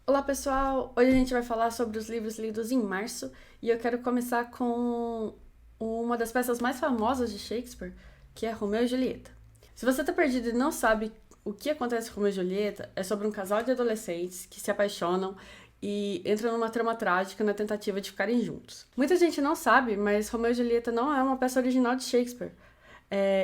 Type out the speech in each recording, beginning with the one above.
Olá pessoal, hoje a gente vai falar sobre os livros lidos em março e eu quero começar com uma das peças mais famosas de Shakespeare, que é Romeu e Julieta. Se você está perdido e não sabe o que acontece com Romeu e Julieta, é sobre um casal de adolescentes que se apaixonam e entram numa trama trágica na tentativa de ficarem juntos. Muita gente não sabe, mas Romeu e Julieta não é uma peça original de Shakespeare.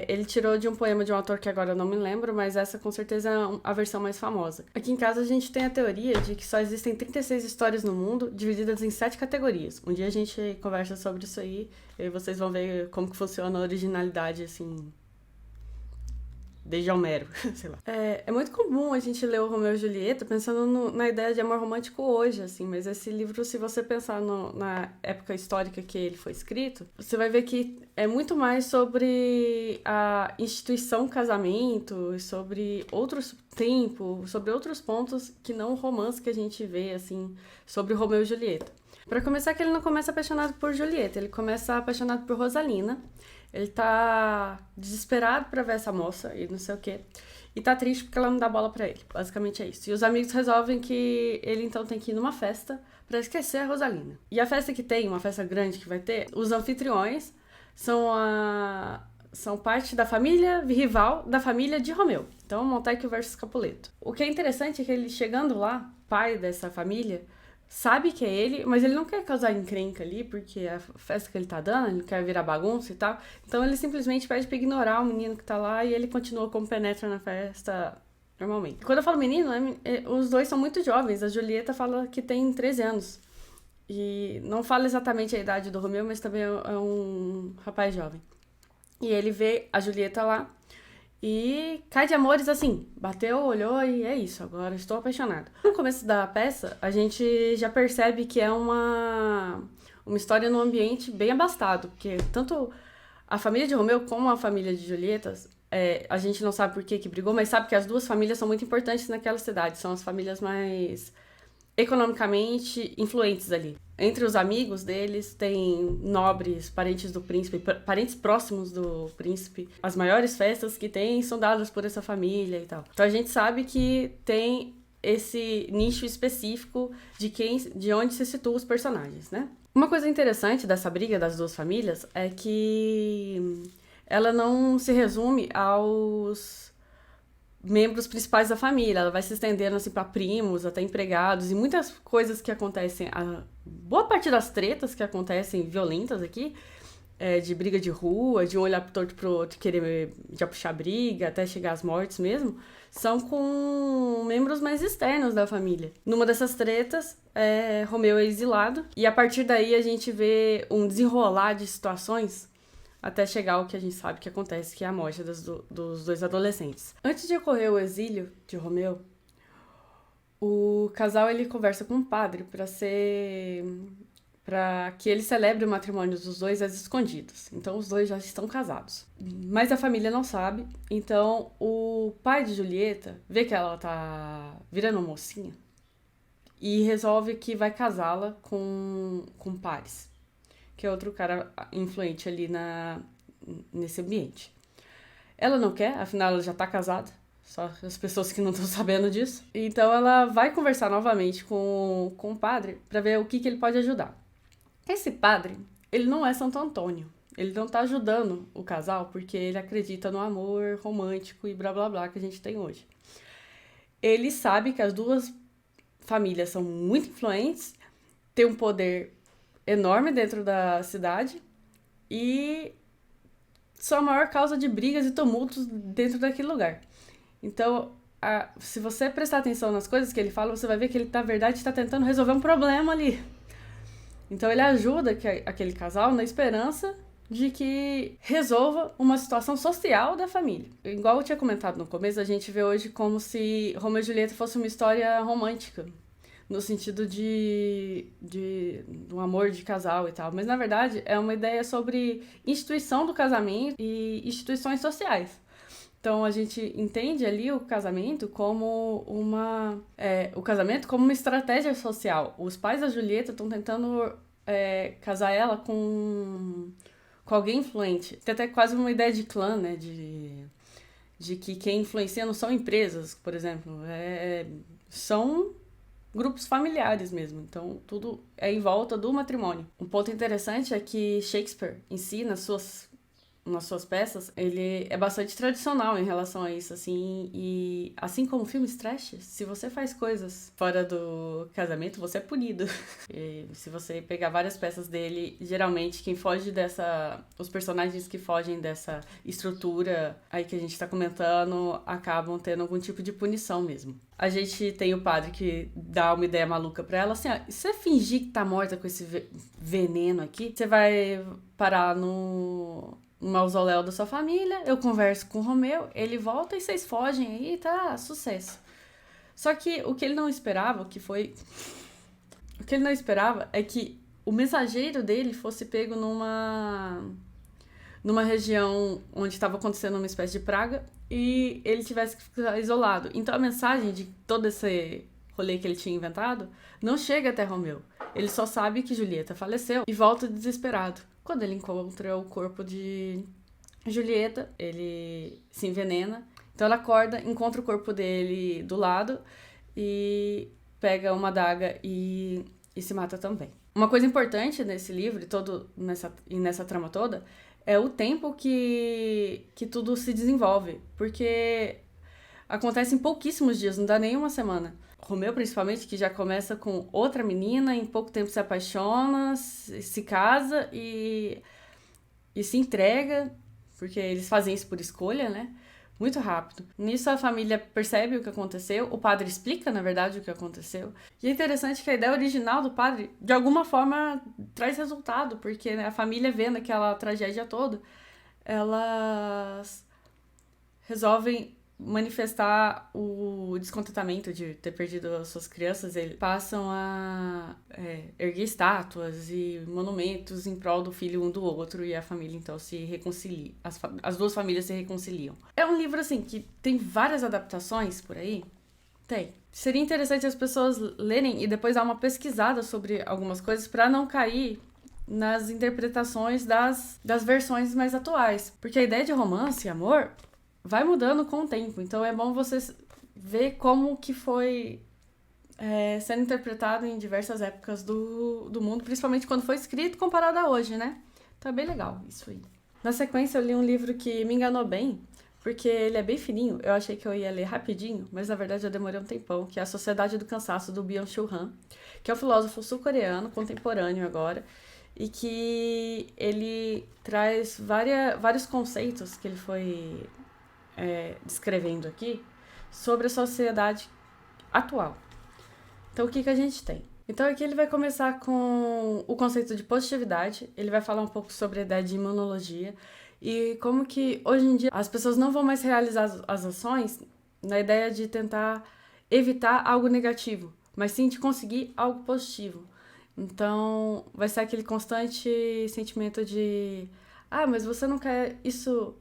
Ele tirou de um poema de um autor que agora eu não me lembro, mas essa com certeza é a versão mais famosa. Aqui em casa a gente tem a teoria de que só existem 36 histórias no mundo, divididas em 7 categorias. Um dia a gente conversa sobre isso aí e vocês vão ver como que funciona a originalidade, assim, desde Homero, sei lá. É muito comum a gente ler o Romeu e Julieta pensando na ideia de amor romântico hoje, assim, mas esse livro, se você pensar na época histórica que ele foi escrito, você vai ver que é muito mais sobre a instituição casamento, sobre outros tempos, sobre outros pontos que não o romance que a gente vê, assim, sobre Romeu e Julieta. Pra começar, que ele não começa apaixonado por Julieta, ele começa apaixonado por Rosalina. Ele tá desesperado pra ver essa moça e não sei o quê. E tá triste porque ela não dá bola pra ele. Basicamente é isso. E os amigos resolvem que ele então tem que ir numa festa pra esquecer a Rosalina. E a festa que tem, uma festa grande que vai ter, os anfitriões são parte da família rival da família de Romeu. Então, Montecchio versus Capuleto. O que é interessante é que ele chegando lá, pai dessa família, sabe que é ele, mas ele não quer causar encrenca ali, porque é a festa que ele tá dando, ele quer virar bagunça e tal. Então ele simplesmente pede pra ignorar o menino que tá lá e ele continua como penetra na festa normalmente. Quando eu falo menino, os dois são muito jovens. A Julieta fala que tem 13 anos. E não fala exatamente a idade do Romeu, mas também é um rapaz jovem. E ele vê a Julieta lá e cai de amores assim. Bateu, olhou e é isso, agora estou apaixonado. No começo da peça, a gente já percebe que é uma história num ambiente bem abastado, porque tanto a família de Romeu como a família de Julieta, a gente não sabe por que brigou, mas sabe que as duas famílias são muito importantes naquela cidade, são as famílias mais economicamente influentes ali. Entre os amigos deles tem nobres, parentes do príncipe, parentes próximos do príncipe. As maiores festas que tem são dadas por essa família e tal. Então a gente sabe que tem esse nicho específico de onde se situam os personagens, né? Uma coisa interessante dessa briga das duas famílias é que ela não se resume aos membros principais da família. Ela vai se estendendo assim para primos, até empregados e muitas coisas que acontecem. A boa parte das tretas que acontecem violentas aqui, de briga de rua, de um olhar torto pro outro, querer já puxar briga, até chegar às mortes mesmo, são com membros mais externos da família. Numa dessas tretas, Romeu é exilado e a partir daí a gente vê um desenrolar de situações até chegar ao que a gente sabe que acontece, que é a morte dos dois adolescentes. Antes de ocorrer o exílio de Romeu, o casal ele conversa com o padre para que ele celebre o matrimônio dos dois às escondidas. Então os dois já estão casados. Mas a família não sabe. Então o pai de Julieta vê que ela tá virando mocinha e resolve que vai casá-la com Paris, que é outro cara influente ali nesse ambiente. Ela não quer, afinal ela já tá casada, só as pessoas que não estão sabendo disso. Então ela vai conversar novamente com o padre para ver o que ele pode ajudar. Esse padre, ele não é Santo Antônio. Ele não tá ajudando o casal porque ele acredita no amor romântico e blá blá blá que a gente tem hoje. Ele sabe que as duas famílias são muito influentes, têm um poder enorme dentro da cidade e são a maior causa de brigas e tumultos dentro daquele lugar. Então, se você prestar atenção nas coisas que ele fala, você vai ver que ele, na verdade, está tentando resolver um problema ali. Então, ele ajuda aquele casal na esperança de que resolva uma situação social da família. Igual eu tinha comentado no começo, a gente vê hoje como se Romeu e Julieta fosse uma história romântica, no sentido de um amor de casal e tal. Mas, na verdade, é uma ideia sobre instituição do casamento e instituições sociais. Então, a gente entende ali o casamento como o casamento como uma estratégia social. Os pais da Julieta estão tentando casar ela com alguém influente. Tem até quase uma ideia de clã, né? De que quem influencia não são empresas, por exemplo. São grupos familiares mesmo. Então, tudo é em volta do matrimônio. Um ponto interessante é que Shakespeare em si, nas suas peças, ele é bastante tradicional em relação a isso, assim, e assim como filmes trash, se você faz coisas fora do casamento, você é punido. E se você pegar várias peças dele, geralmente quem foge os personagens que fogem dessa estrutura aí que a gente tá comentando, acabam tendo algum tipo de punição mesmo. A gente tem o padre que dá uma ideia maluca pra ela, assim, ó, se você fingir que tá morta com esse veneno aqui, você vai parar no mausoléu da sua família, eu converso com o Romeu, ele volta e vocês fogem aí, tá, sucesso. Só que o que ele não esperava, o que ele não esperava é que o mensageiro dele fosse pego numa região onde estava acontecendo uma espécie de praga e ele tivesse que ficar isolado. Então a mensagem de todo esse rolê que ele tinha inventado não chega até Romeu. Ele só sabe que Julieta faleceu e volta desesperado. Quando ele encontra o corpo de Julieta, ele se envenena. Então ela acorda, encontra o corpo dele do lado e pega uma adaga e se mata também. Uma coisa importante nesse livro e nessa trama toda é o tempo que tudo se desenvolve, porque acontece em pouquíssimos dias, não dá nem uma semana. Romeu, principalmente, que já começa com outra menina, em pouco tempo se apaixona, se casa e se entrega, porque eles fazem isso por escolha, né? Muito rápido. Nisso a família percebe o que aconteceu, o padre explica, na verdade, o que aconteceu. E é interessante que a ideia original do padre, de alguma forma, traz resultado, porque né, a família vendo aquela tragédia toda, elas resolvem manifestar o descontentamento de ter perdido as suas crianças. Eles passam a erguer estátuas e monumentos em prol do filho um do outro e a família então se reconcilia. As duas famílias se reconciliam. É um livro assim que tem várias adaptações por aí. Tem. Seria interessante as pessoas lerem e depois dar uma pesquisada sobre algumas coisas para não cair nas interpretações das versões mais atuais. Porque a ideia de romance e amor vai mudando com o tempo, então é bom você ver como que foi sendo interpretado em diversas épocas do mundo, principalmente quando foi escrito comparado a hoje, né? Então é bem legal isso aí. Na sequência eu li um livro que me enganou bem, porque ele é bem fininho, eu achei que eu ia ler rapidinho, mas na verdade eu demorei um tempão, que é A Sociedade do Cansaço, do Byung-Chul Han, que é um filósofo sul-coreano, contemporâneo agora, e que ele traz vários conceitos que ele foi descrevendo aqui sobre a sociedade atual. Então, o que a gente tem? Então, aqui ele vai começar com o conceito de positividade, ele vai falar um pouco sobre a ideia de imunologia e como que, hoje em dia, as pessoas não vão mais realizar as ações na ideia de tentar evitar algo negativo, mas sim de conseguir algo positivo. Então, vai ser aquele constante sentimento de mas você não quer isso...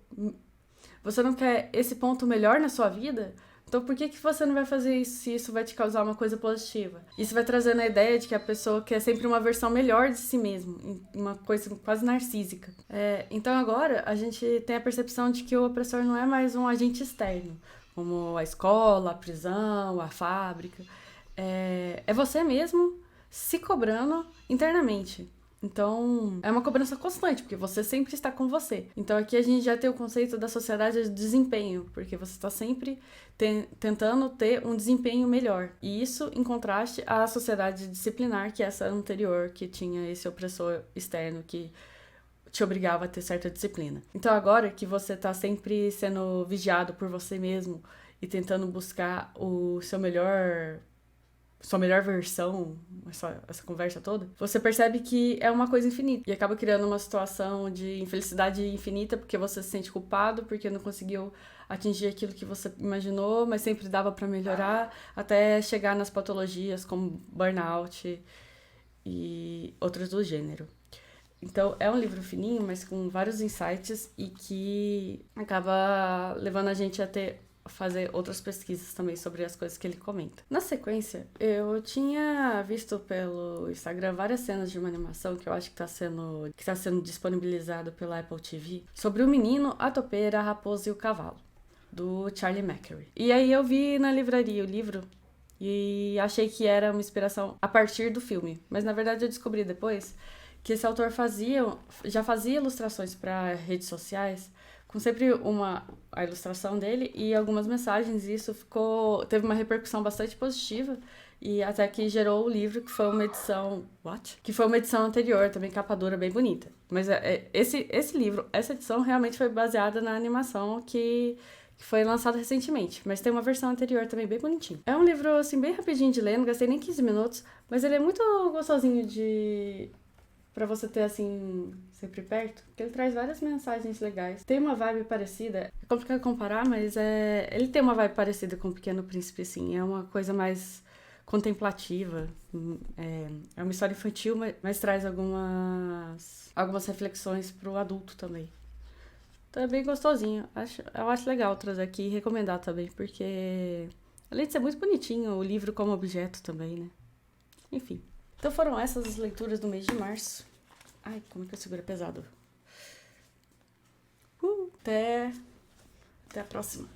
Você não quer esse ponto melhor na sua vida? Então por que você não vai fazer isso se isso vai te causar uma coisa positiva? Isso vai trazendo a ideia de que a pessoa quer sempre uma versão melhor de si mesmo, uma coisa quase narcísica. Então agora a gente tem a percepção de que o opressor não é mais um agente externo, como a escola, a prisão, a fábrica. É você mesmo se cobrando internamente. Então, é uma cobrança constante, porque você sempre está com você. Então, aqui a gente já tem o conceito da sociedade de desempenho, porque você está sempre tentando ter um desempenho melhor. E isso em contraste à sociedade disciplinar, que é essa anterior, que tinha esse opressor externo que te obrigava a ter certa disciplina. Então, agora que você está sempre sendo vigiado por você mesmo e tentando buscar sua melhor versão, essa conversa toda, você percebe que é uma coisa infinita e acaba criando uma situação de infelicidade infinita porque você se sente culpado, porque não conseguiu atingir aquilo que você imaginou, mas sempre dava para melhorar, até chegar nas patologias como burnout e outras do gênero. Então, é um livro fininho, mas com vários insights e que acaba levando a gente a fazer outras pesquisas também sobre as coisas que ele comenta. Na sequência, eu tinha visto pelo Instagram várias cenas de uma animação que eu acho que tá sendo disponibilizado pela Apple TV, sobre o menino, a topeira, a raposa e o cavalo, do Charlie Macquarie. E aí eu vi na livraria o livro E achei que era uma inspiração a partir do filme. Mas na verdade eu descobri depois que esse autor já fazia ilustrações para redes sociais, com sempre a ilustração dele e algumas mensagens. E isso teve uma repercussão bastante positiva. E até que gerou o livro, que foi uma edição. What? Que foi uma edição anterior, também capa dura, bem bonita. Mas esse livro, essa edição, realmente foi baseada na animação que foi lançada recentemente. Mas tem uma versão anterior também, bem bonitinho. É um livro, assim, bem rapidinho de ler, não gastei nem 15 minutos, mas ele é muito gostosinho pra você ter, assim, sempre perto, porque ele traz várias mensagens legais. Tem uma vibe parecida, é complicado comparar, mas ele tem uma vibe parecida com o Pequeno Príncipe, assim, é uma coisa mais contemplativa, é uma história infantil, mas traz algumas reflexões pro adulto também. Então é bem gostosinho, eu acho legal trazer aqui e recomendar também, porque além de ser muito bonitinho, o livro como objeto também, né? Enfim. Então foram essas as leituras do mês de março. Ai, como é que eu seguro pesado? Até a próxima.